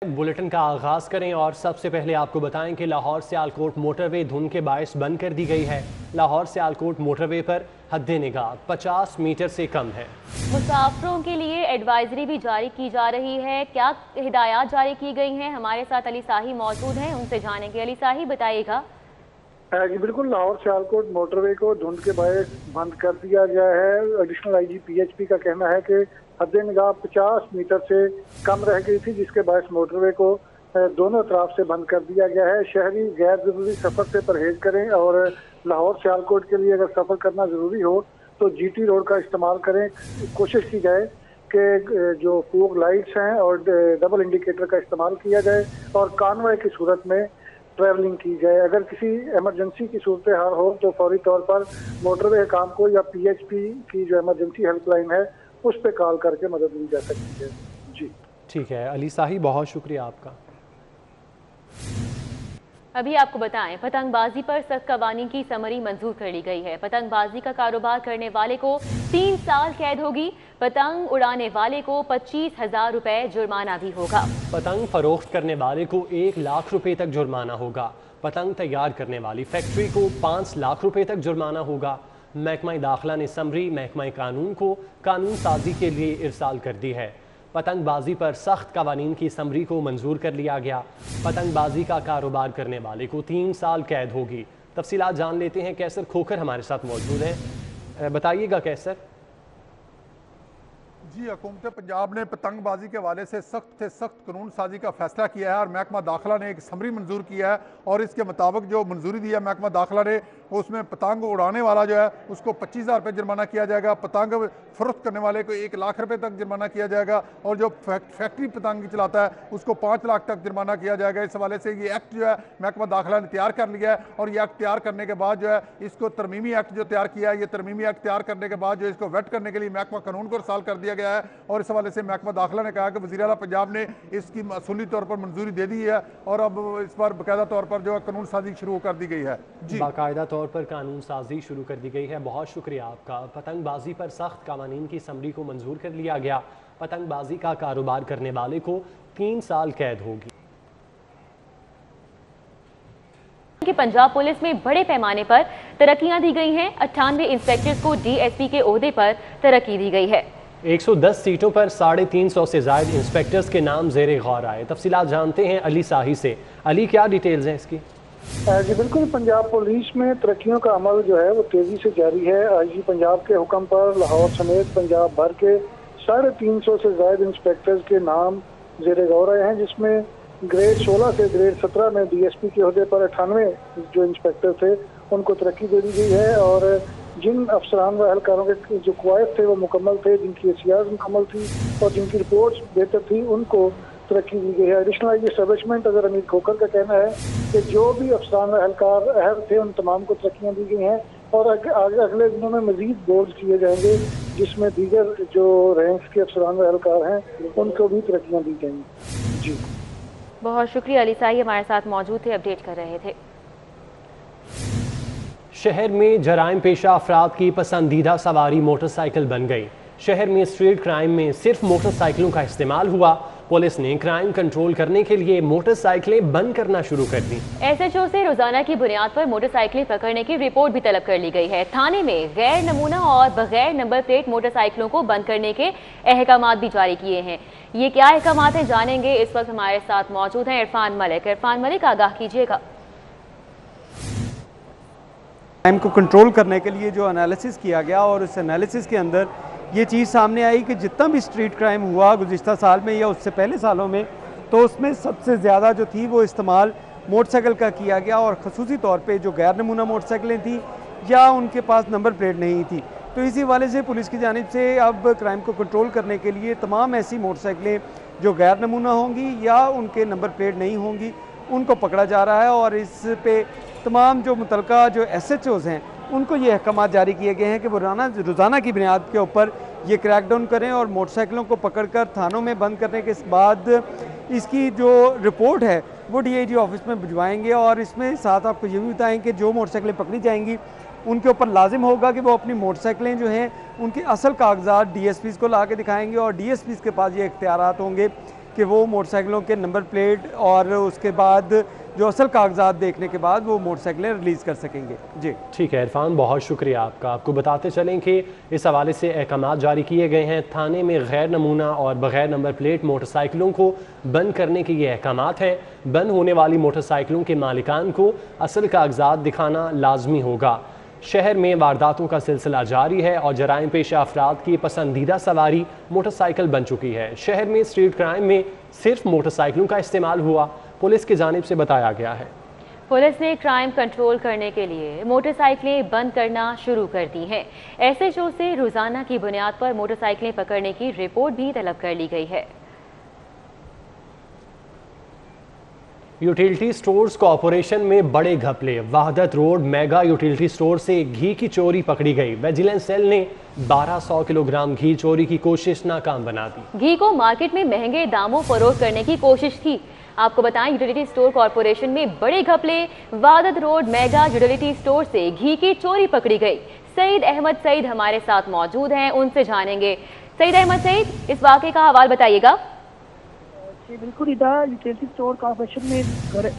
Bulletin का आगाज करें और सबसे पहले आपको बताएं कि लाहौर सियालकोट मोटरवे धुंध के बायस बंद कर दी गई है। लाहौर सियालकोट मोटरवे पर हद्दे निगाह 50 मीटर से कम है। मुसाफिरों के लिए एडवाइजरी भी जारी की जा रही है। क्या हिदायत जारी की गई हैं? हमारे साथ अली साही मौजूद हैं, उनसे जानेंगे। अली साही, बताइएगा। जी बिल्कुल, लाहौर सियालकोट मोटरवे को धुंध के बायस बंद कर दिया गया है। एडिशनल आईजी पीएचपी का कहना है कि हद निगाह 50 मीटर से कम रह गई थी, जिसके बायस मोटरवे को दोनों तरफ से बंद कर दिया गया है। शहरी गैर जरूरी सफर से परहेज करें और लाहौर सियालकोट के लिए अगर सफर करना जरूरी हो तो जीटी रोड का इस्तेमाल करें। कोशिश की जाए कि जो फोग लाइट्स हैं और डबल इंडिकेटर का इस्तेमाल किया जाए और कानवाई की सूरत में ट्रैवलिंग की जाए। अगर किसी इमरजेंसी की सूरत हाल हो तो फौरी तौर पर मोटरवे काम को या पीएचपी की जो इमरजेंसी हेल्पलाइन है उस पर कॉल करके मदद ली जा सकती है। जी ठीक है अली साही, बहुत शुक्रिया आपका। अभी आपको बताएं, पतंगबाजी पर सख्त कवानीन की समरी मंजूर कर ली गई है। पतंगबाजी का कारोबार करने वाले को 3 साल कैद होगी। पतंग उड़ाने वाले को 25,000 रुपए जुर्माना भी होगा। पतंग फरोख्त करने वाले को 1 लाख रुपए तक जुर्माना होगा। पतंग तैयार करने वाली फैक्ट्री को 5 लाख रुपए तक जुर्माना होगा। महकमा दाखिला ने समरी महकमा कानून को कानून साजी के लिए इरसाल कर दी है। पतंगबाजी पर सख्त कवानीन की समरी को मंजूर कर लिया गया। पतंगबाजी का कारोबार करने वाले को 3 साल कैद होगी। तफसीलात जान लेते हैं। कैसर खोखर हमारे साथ मौजूद हैं, बताइएगा कैसर। जी, हुकूमत पंजाब ने पतंगबाजी के हवाले से सख्त कानून साजी का फैसला किया है और महकमा दाखिला ने एक समरी मंजूर किया है और इसके मुताबिक जो मंजूरी दी है महकमा दाखिला ने उसमें पतंग उड़ाने वाला जो है उसको 25,000 रुपये जुर्माना किया जाएगा। पतंग फरोख्त करने वाले को 1 लाख रुपये तक जुर्माना किया जाएगा और जो फैक्ट्री पतंग चलाता है उसको 5 लाख तक जुर्माना किया जाएगा। इस हवाले से ये एक्ट जो है महकमा दाखिला ने तैयार कर लिया है और ये एक्ट तैयार करने के बाद जो है इसको तरमीमी एक्ट जो तैयार किया है, ये तरमीमी एक्ट तैयार करने के बाद जो इसको वेट करने के लिए महकमा कानून को इरसाल कर दिया गया है। और इस हवाले से महकमा दाखिला ने कहा कि वज़ीर आला पंजाब ने इसकी असूली तौर पर मंजूरी दे दी है और अब इस पर बाकायदा तौर पर जो है कानून साजी शुरू कर दी गई है। जी, बाकायदा तौर पर कानून साजी शुरू कर दी गई है। बहुत शुक्रिया आपका। पतंगबाजी पर सख्त कवानीन की समरी को मंजूर कर लिया गया। पतंगबाजी का कारोबार करने वाले को 3 साल कैद होगी। कि पंजाब पुलिस में बड़े पैमाने पर तरक्कियां दी गई हैं। 98 इंस्पेक्टर्स को डीएसपी के ओहदे पर तरक्की दी गई है। 110 सीटों पर 350 से ज़ायद इंस्पेक्टर्स के नाम ज़ेरे गौर आए। तफसीलात जानते हैं अली साही से। अली, क्या डिटेल्स हैं इसकी? जी बिल्कुल, पंजाब पुलिस में तरक्कियों का अमल जो है वो तेजी से जारी है। आईजी पंजाब के हुक्म पर लाहौर समेत पंजाब भर के 350 से ज़ायद इंस्पेक्टर्स के नाम ज़ेरे गौर आए हैं, जिसमें ग्रेड 16 से ग्रेड 17 में डीएसपी के ओहदे पर 98 जो इंस्पेक्टर थे उनको तरक्की दे दी गई है और जिन अफसरान व एहलकारों के जो कवायद थे वो मुकम्मल थे, जिनकी एहतियात मुकम्मल थी और जिनकी रिपोर्ट्स बेहतर थी, उनको तरक्की दी गई है। एडिशनल आईजी एस्टेब्लिशमेंट अगर अमीर खोखर का कहना है कि जो भी अफसरान व एहलकार अहल थे उन तमाम को तरक्कियाँ दी गई हैं और अगले दिनों में मजीद बोर्ड किए जाएंगे जिसमें दीगर जो रैंक्स के अफसरान व एहलकार हैं उनको भी तरक्कियाँ दी जाएंगी। जी, बहुत शुक्रिया अली साही, हमारे साथ मौजूद थे, अपडेट कर रहे थे। शहर में जराइम पेशा अफराद की पसंदीदा सवारी मोटरसाइकिल बन गई। शहर में स्ट्रीट क्राइम में सिर्फ मोटरसाइकिलों का इस्तेमाल हुआ। पुलिस ने क्राइम कंट्रोल करने के लिए मोटरसाइकिलें बंद करना शुरू कर दी। एसएचओ से रोजाना की बुनियाद पर मोटरसाइकिलें पकड़ने की रिपोर्ट भी तलब कर ली गई है। थाने में गैर नमूना और बगैर नंबर प्लेट मोटरसाइकिलों को बंद करने के अहकामात भी जारी किए हैं। ये क्या अहकामात हैं, जानेंगे। इस वक्त हमारे साथ मौजूद हैं इरफान मलिक। इरफान मलिक, आगाह कीजिएगा। क्राइम को कंट्रोल करने के लिए जो एनालिसिस किया गया और उस एनालिसिस के अंदर ये चीज़ सामने आई कि जितना भी स्ट्रीट क्राइम हुआ गुज़िश्ता साल में या उससे पहले सालों में, तो उसमें सबसे ज़्यादा जो थी वो इस्तेमाल मोटरसाइकिल का किया गया और ख़ुसूसी तौर पे जो गैर नमूना मोटरसाइकिलें थी या उनके पास नंबर प्लेट नहीं थी। तो इसी वाले से पुलिस की जानिब से अब क्राइम को कंट्रोल करने के लिए तमाम ऐसी मोटरसाइकिलें जो गैर नमूना होंगी या उनके नंबर प्लेट नहीं होंगी उनको पकड़ा जा रहा है और इस पे तमाम जो मुतलका जो एसएचओज़ हैं उनको ये अहकामात जारी किए गए हैं कि वो रोज़ाना की बुनियाद के ऊपर ये क्रैकडाउन करें और मोटरसाइकिलों को पकड़कर थानों में बंद करने के बाद इसकी जो रिपोर्ट है वो डीआईजी ऑफिस में भिजवाएंगे। और इसमें साथ आपको ये भी बताएं कि जो मोटरसाइकिलें पकड़ी जाएंगी उनके ऊपर लाजिम होगा कि वो अपनी मोटरसाइकिलें जो हैं उनके असल कागजात डीएसपीज़ को ला के दिखाएंगे और डीएसपीज़ के पास ये इख्तियारात होंगे کہ وہ موٹر سائیکلوں کے نمبر پلیٹ اور اس کے بعد جو اصل کاغذات دیکھنے کے بعد وہ موٹر سائیکلیں ریلیز کر سکیں گے. جی ٹھیک ہے عرفان، بہت شکریہ آپ کا. آپ کو بتاتے چلیں کہ اس حوالے سے احکامات جاری کیے گئے ہیں. تھانے میں غیر نمونہ اور بغیر نمبر پلیٹ موٹر سائیکلوں کو بند کرنے کے یہ احکامات ہیں. بند ہونے والی موٹر سائیکلوں کے مالکان کو اصل کاغذات دکھانا لازمی ہوگا. شہر میں وارداتوں کا سلسلہ جاری ہے اور جرائم پیشہ افراد کی پسندیدہ سواری موٹر سائیکل بن چکی ہے. شہر میں اسٹریٹ کرائم میں صرف موٹر سائیکلوں کا استعمال ہوا، پولیس کی جانب سے بتایا گیا ہے. پولیس نے کرائم کنٹرول کرنے کے لیے موٹر سائیکلیں بند کرنا شروع کر دی ہیں. ایس ایچ او سے روزانہ کی بنیاد پر موٹر سائیکلیں پکڑنے کی رپورٹ بھی طلب کر لی گئی ہے. یوٹیلٹی سٹورز کارپوریشن میں بڑے گھپلے. وحدت روڈ میگا یوٹیلٹی سٹور سے گھی کی چوری پکڑی گئی. ویجیلنس سیل نے 1200 کلو گرام گھی چوری کی کوشش ناکام بنا دی. گھی کو مارکیٹ میں مہنگے داموں فروخت کرنے کی کوشش تھی. آپ کو بتائیں یوٹیلٹی سٹور کارپوریشن میں بڑے گھپلے. وحدت روڈ میگا یوٹیلٹی سٹور سے گھی کی چوری پکڑی گئی. سعید احمد سعید ہمارے ساتھ موجود ہیں، ان سے جانیں گے. سعید احمد سعید، اس واقعے کا حوال بتائیے گا. جی بالکل ادا، یوٹیلٹی سٹور کارپوریشن میں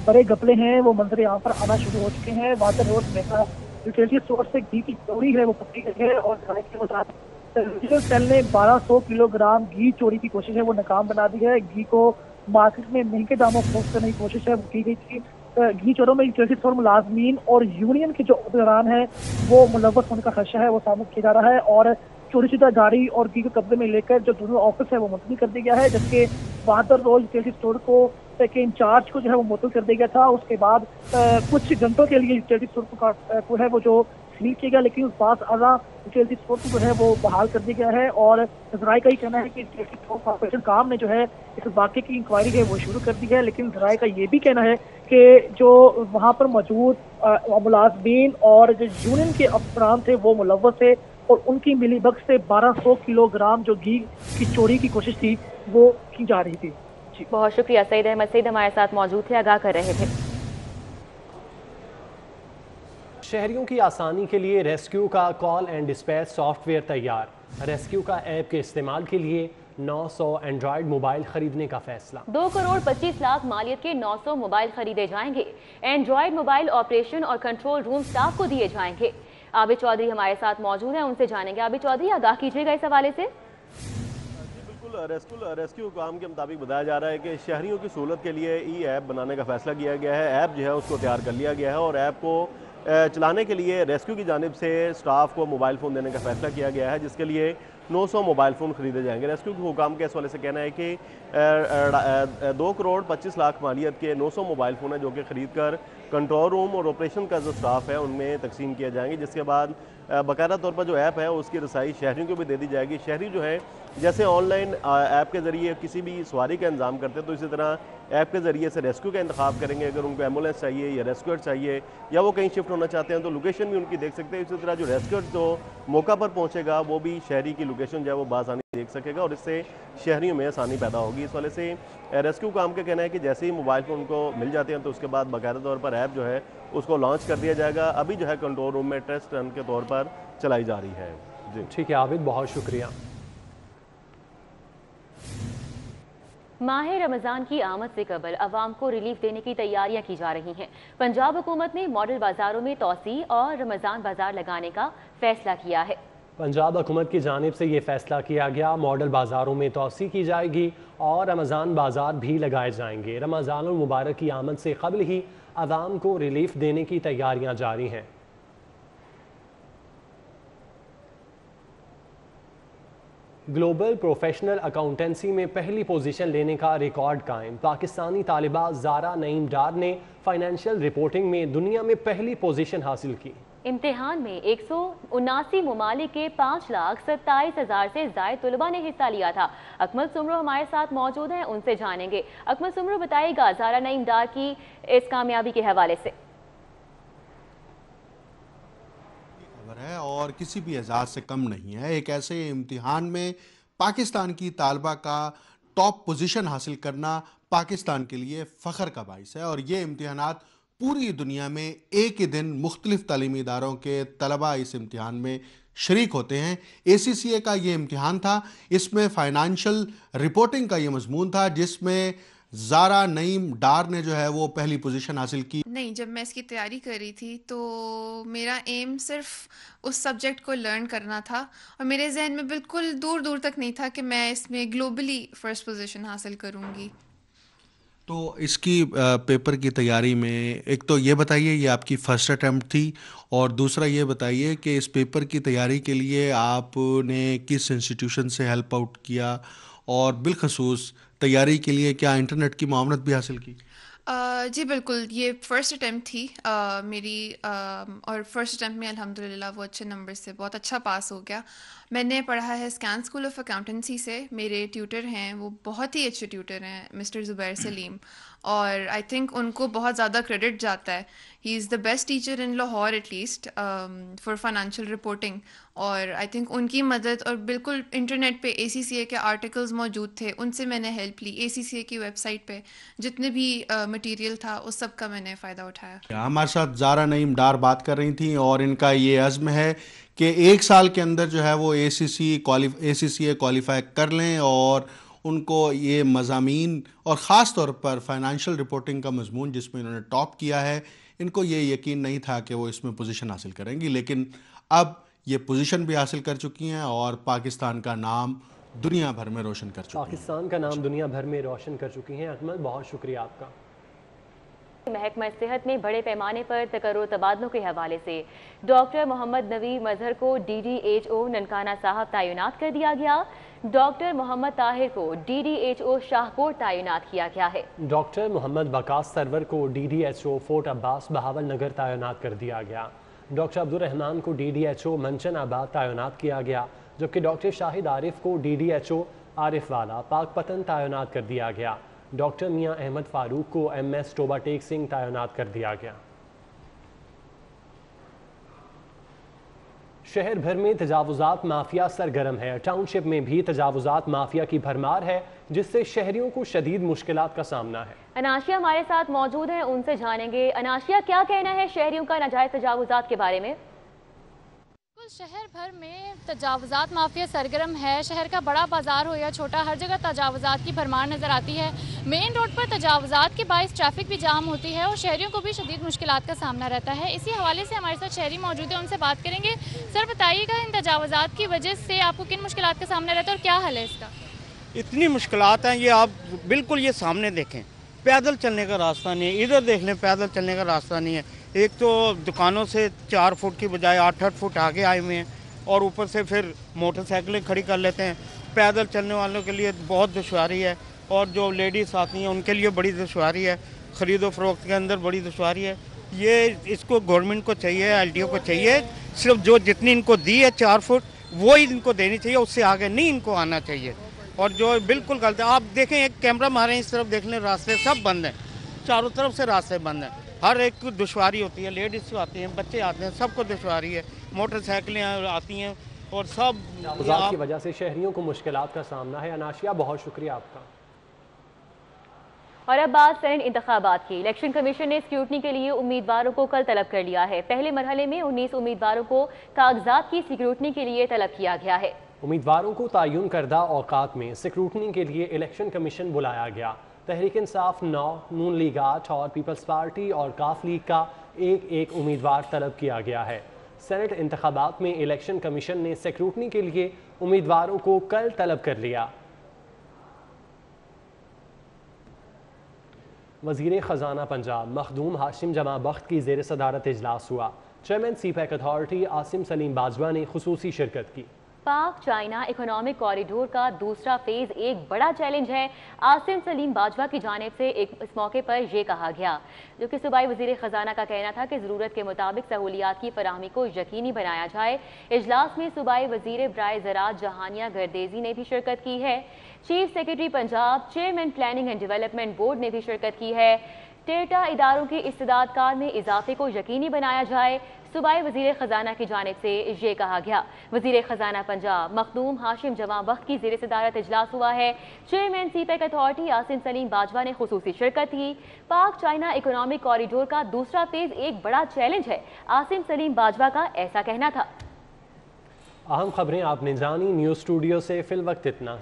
بڑے گھپلے ہیں وہ منظر یہاں پر آنا شروع ہو چکے ہیں. وحدت روڈ میگا یوٹیلٹی سٹور سے گھی کی چوری ہے وہ پکڑی گئی ہے اور ویجیلنس سیل نے 1200 کلو گرام گھی چوری کی کوشش ہے وہ ناکام بنا دی ہے. گھی کو مارکیٹ میں مہنگے داموں فروخت کرنے کی کوشش ہے وہ کی گئی تھی. گھی چوروں میں یوٹیلٹی سٹور ملازمین اور یونین کے جو عہدیداران ہیں وہ ملوث ہونے کا خدشہ ہے وہ سامنے کیا جا رہا ہے اور چوری شدہ گاڑی اور گھی کو قبضے میں لے کر جو دونوں آفس ہے وہ منتقل کر دیا گیا ہے. جبکہ وحدت روڈ یوٹیلٹی سٹور کو کے انچارج کو جو ہے وہ معطل کر دیا گیا تھا. اس کے بعد کچھ گھنٹوں کے لیے یوٹیلٹی سٹور کو ہے وہ جو سیل کیا گیا، لیکن اس بعد اعلیٰ یوٹیلٹی سٹور کو جو ہے وہ بحال کر دیا گیا ہے. اور ذرائع کا یہ کہنا ہے کہ یوٹیلٹی سٹور کارپوریشن کام نے جو ہے اس واقعے کی انکوائری ہے وہ شروع کر دی ہے. لیکن ذرائع کا یہ بھی کہنا ہے کہ جو وہاں پر موجود ملازمین اور جو یونین کے افسران تھے وہ ملوث تھے اور ان کی ملی بگ سے 1200 کلو گرام جو گھی کی چوری کی کوشش تھی وہ کی جا رہی تھی. جی بہت شکریہ. سعید احمد سعید ہمارے ساتھ موجود تھے، آگاہ کر رہے تھے. شہریوں کی آسانی کے لیے ریسکیو کا call and dispatch soft where تیار. ریسکیو کا ایپ کے استعمال کے لیے 900 اینڈرائیڈ موبائل خریدنے کا فیصلہ. 2 کروڑ 25 لاکھ مالیت کے 900 موبائل خریدے جائیں گے. اینڈرائیڈ موبائل آپریشن اور کنٹرول روم سٹاف کو دیے جائیں گے. عابد چودھری ہمارے ساتھ موجود ہیں، ان سے جانیں گے. عابد چودھری، آگاہ کیجیے گا اس حوالے سے. ریسکیو حکام کے مطابق بتایا جا رہا ہے کہ شہریوں کی سہولت کے لیے ای ایپ بنانے کا فیصلہ کیا گیا ہے. ایپ جو ہے اس کو تیار کر لیا گیا ہے اور ایپ کو چلانے کے لیے ریسکیو کی جانب سے سٹاف کو موبائل فون دینے کا فیصلہ کیا گیا ہے، جس کے لیے 900 موبائل فون خریدے جائیں گے. ریسکیو کے حکام کے اس والے سے کہنا ہے کہ 2 کروڑ 25 لاکھ مالیت کے 900 موبائل فون ہیں جو کہ خرید کر کنٹرول روم اور آپریشن کا جو سٹاف ہے ان میں تقسیم کیے جائیں گے، جس کے بعد باقاعدہ طور پر جو ایپ ہے اس کی رسائی شہریوں کو بھی دے دی جائے گی. شہری جو ہے جیسے آن لائن ایپ کے ذریعے کسی بھی سواری کا انتظام کرتے ہیں تو اسی طرح ایپ کے ذریعے سے ریسکیو کا انتخاب کریں گے. اگر ان کو ایمبولینس چاہیے یا ریسکیور چاہیے یا وہ کہیں شفٹ ہونا چاہتے ہیں تو لوکیشن بھی ان کی دیکھ سکتے ہیں. اسی طرح جو ریسکیور جو موقع پر پہنچے گا وہ بھی شہری کی لوکیشن جو ہے وہ بآسانی دیکھ سکے گا اور اس سے شہریوں میں آسانی پیدا ہوگی. اس والے سے ریسکیو کام کا کہنا ہے کہ جیسے ہی موبائل فون کو مل جاتے ہیں تو اس کے بعد باقاعدہ طور پر ایپ جو ہے اس کو لانچ کر دیا جائے گا. ابھی جو ہے کنٹرول روم میں ٹیسٹ رن کے طور پر چلائی جا رہی ہے. جی ٹھیک ہے عابد، بہت شکریہ. ماہ رمضان کی آمد سے قبل عوام کو ریلیف دینے کی تیاریاں کی جا رہی ہیں. پنجاب حکومت نے ماڈل بازاروں میں توسیع اور رمضان بازار لگانے کا فیصلہ کیا ہے. پنجاب حکومت کی جانب سے یہ فیصلہ کیا گیا. ماڈل بازاروں میں توسیع کی جائے گی اور رمضان بازار بھی لگائے جائیں گے. رمضان المبارک کی آمد سے قبل ہی عوام کو ریلیف دینے کی تیاریاں جاری ہیں. گلوبل پروفیشنل اکاؤنٹنسی میں پہلی پوزیشن لینے کا ریکارڈ قائم. پاکستانی طالبہ زارا نعیم ڈار نے فائنینشیل رپورٹنگ میں دنیا میں پہلی پوزیشن حاصل کی. امتحان میں 179 ممالک کے 5,27,000 سے زائد طلباء نے حصہ لیا تھا. اکمل سمرو ہمارے ساتھ موجود ہیں، ان سے جانیں گے. اکمل سمرو، بتائیے گا زارا نعیم ڈار کی اس کامیابی کے حوالے سے. ہے اور کسی بھی اعزاز سے کم نہیں ہے. ایک ایسے امتحان میں پاکستان کی طالبہ کا ٹاپ پوزیشن حاصل کرنا پاکستان کے لیے فخر کا باعث ہے اور یہ امتحانات پوری دنیا میں ایک ہی دن مختلف تعلیمی اداروں کے طلبہ اس امتحان میں शरीक होते हैं। ACCA का ये इम्तिहान था, इसमें फाइनेंशियल रिपोर्टिंग का ये मजमून था, जिसमें ज़ारा नईम डार ने जो है वो पहली पोजीशन हासिल की। नहीं, जब मैं इसकी तैयारी कर रही थी तो मेरा एम सिर्फ उस सब्जेक्ट को लर्न करना था और मेरे जहन में बिल्कुल दूर दूर तक नहीं था कि मैं इसमें ग्लोबली फ़र्स्ट पोजीशन हासिल करूँगी। तो इसकी पेपर की तैयारी में एक तो ये बताइए ये आपकी फ़र्स्ट अटैम्प्ट थी, और दूसरा ये बताइए कि इस पेपर की तैयारी के लिए आपने किस इंस्टीट्यूशन से हेल्प आउट किया, और बिलखसूस तैयारी के लिए क्या इंटरनेट की मावनत भी हासिल की? जी बिल्कुल, ये फ़र्स्ट अटैम्प्ट थी मेरी, और फ़र्स्ट अटैम्प्ट में अल्हम्दुलिल्लाह वो अच्छे नंबर से बहुत अच्छा पास हो गया। मैंने पढ़ा है स्कैन स्कूल ऑफ अकाउंटेंसी से। मेरे ट्यूटर हैं, वो बहुत ही अच्छे ट्यूटर हैं, मिस्टर ज़ुबैर सलीम, और आई थिंक उनको बहुत ज़्यादा क्रेडिट जाता है। He is the best teacher in Lahore at least for financial reporting, और आई थिंक उनकी मदद, और बिल्कुल इंटरनेट पे ACCA के आर्टिकल्स मौजूद थे, उनसे मैंने हेल्प ली। ACCA की वेबसाइट पे जितने भी मटेरियल था उस सब का मैंने फ़ायदा उठाया। हमारे साथ ज़ारा नईम डार बात कर रही थी, और इनका ये अज़्म है कि 1 साल के अंदर जो है वो ACCA क्वालिफाई कर लें, और उनको ये मज़ामीन और ख़ास तौर पर फाइनेंशियल रिपोर्टिंग का मजमून जिसमें इन्होंने टॉप किया है, इनको ये यकीन नहीं था कि वो इसमें पोजीशन हासिल करेंगी, लेकिन अब ये पोजीशन भी हासिल कर चुकी हैं और पाकिस्तान का नाम दुनिया भर में रोशन कर चुकी हैं। पाकिस्तान का नाम दुनिया भर में रोशन कर चुकी हैं। अकमल, बहुत शुक्रिया आपका। महकमा सेहत में बड़े पैमाने पर तकर्रुर तबादलों के हवाले से डॉक्टर मोहम्मद नवी मजहर को DDHO ननकाना साहब तैनात कर दिया गया। डॉक्टर मोहम्मद ताहिर को DDHO शाहकोट तैनात किया गया है। डॉक्टर मोहम्मद वकास सरवर को DDHO फोर्ट अब्बास बहावल नगर तैनात कर दिया गया। डॉक्टर अब्दुल रहमान को DDHO मंचन आबाद तैनात किया गया, जबकि डॉक्टर शाहिद आरिफ को DDHO आरिफ वाला पाकपतन तैनात कर दिया गया। डॉक्टर मियां अहमद फारूक को MS टोबा टेक सिंह तैनात कर दिया गया। शहर भर में तजावुजात माफिया सरगर्म है। टाउनशिप में भी तजावुजात माफिया की भरमार है, जिससे शहरियों को शदीद मुश्किलात का सामना है। अनाशिया हमारे साथ मौजूद हैं, उनसे जानेंगे। अनाशिया, क्या कहना है शहरियों का नाजायज तजावुजात के बारे में? शहर भर में तजावुजात माफिया सरगर्म है। शहर का बड़ा बाजार हो या छोटा, हर जगह तजावुजात की भरमार नजर आती है। मेन रोड पर तजावुजात के बायस ट्रैफिक भी जाम होती है और शहरियों को भी शदीद मुश्किलात का सामना रहता है। इसी हवाले से हमारे साथ शहरी मौजूद है, उनसे बात करेंगे। सर बताइएगा, इन तजावुजात की वजह से आपको किन मुश्किलात का सामना रहता है और क्या हल है इसका? इतनी मुश्किलात हैं, ये आप बिल्कुल ये सामने देखें, पैदल चलने का रास्ता नहीं है। इधर देख लें, पैदल चलने का रास्ता नहीं है। एक तो दुकानों से 4 फुट की बजाय 8-8 फुट आगे आए हुए हैं, और ऊपर से फिर मोटरसाइकिलें खड़ी कर लेते हैं। पैदल चलने वालों के लिए बहुत दुश्वारी है, और जो लेडीज़ आती हैं उनके लिए बड़ी दुश्वारी है। ख़रीदो फरोख्त के अंदर बड़ी दुश्वारी है। ये इसको गवर्नमेंट को चाहिए, LDO को चाहिए, सिर्फ जो जितनी इनको दी है 4 फुट वो ही इनको देनी चाहिए, उससे आगे नहीं इनको आना चाहिए। और जो बिल्कुल गलत है, आप देखें, एक कैमरा मारें, इस तरफ देख लें, रास्ते सब बंद हैं, चारों तरफ से रास्ते बंद हैं। हर एक को दुश्वारी होती है, लेडीज़ आती हैं, बच्चे आते हैं, सबको दुश्वारी है। मोटरसाइकिलें आती हैं और सब की वजह से शहरियों को मुश्किलात का सामना है। अनाशिया, बहुत शुक्रिया आपका। और अब बात सेनेट इंतखाबात की। इलेक्शन कमीशन ने स्क्रूटनी के लिए उम्मीदवारों को कल तलब कर लिया है। पहले मरहले में 19 उम्मीदवारों को कागजात की स्क्रूटनी के लिए तलब किया गया है। उम्मीदवारों को तयन करदा औकात में स्क्रूटनी के लिए इलेक्शन कमीशन बुलाया गया। तहरीक इंसाफ 9, नून लीग 8 और पीपल्स पार्टी और काफ लीग का एक उम्मीदवार तलब किया गया है। सेनेट इंतखाबात में इलेक्शन कमीशन ने स्क्रूटनी के लिए उम्मीदवारों को कल तलब कर लिया। वज़ीर ख़ज़ाना पंजाब मखदूम हाशिम जमा बख्त की ज़ेर सदारत इजलास हुआ। Chairman CPEC authority Asim Salim Bajwa ने खुसूसी शिरकत की। पाक चाइना इकोनॉमिक कॉरिडोर का दूसरा फेज एक बड़ा चैलेंज है। आसिम सलीम बाजवा की जानिब से इस मौके पर यह कहा गया, जो कि सूबाई वज़ीर ख़ज़ाना का कहना था कि ज़रूरत के मुताबिक सहूलियात की फराहमी को यकीनी बनाया जाए। इजलास में सूबाई वज़ीर बराए ज़राअत जहानिया गर्देजी ने भी शिरकत की है। Chief secretary Punjab, chairman planning and development board ने भी शिरकत की है। टेटा इदारों की इस्तेदाद कार में इजाफे को यकीनी बनाया जाए। सूबाई वज़ीर ख़ज़ाना की जानिब से ये कहा गया। वज़ीर ख़ज़ाना पंजाब मखदूम हाशिम जमा बख्त की ज़ेर सदारत इजलास हुआ है। Chairman CPEC authority Asim Salim Bajwa ने खुसूसी शिरकत की। पाक चाइना इकोनॉमिक कॉरिडोर का दूसरा फेज एक बड़ा चैलेंज है। आसिम सलीम बाजवा का ऐसा कहना था। अहम खबरें आपने जानी, न्यूज़ स्टूडियो से फिल वक्त इतना ही।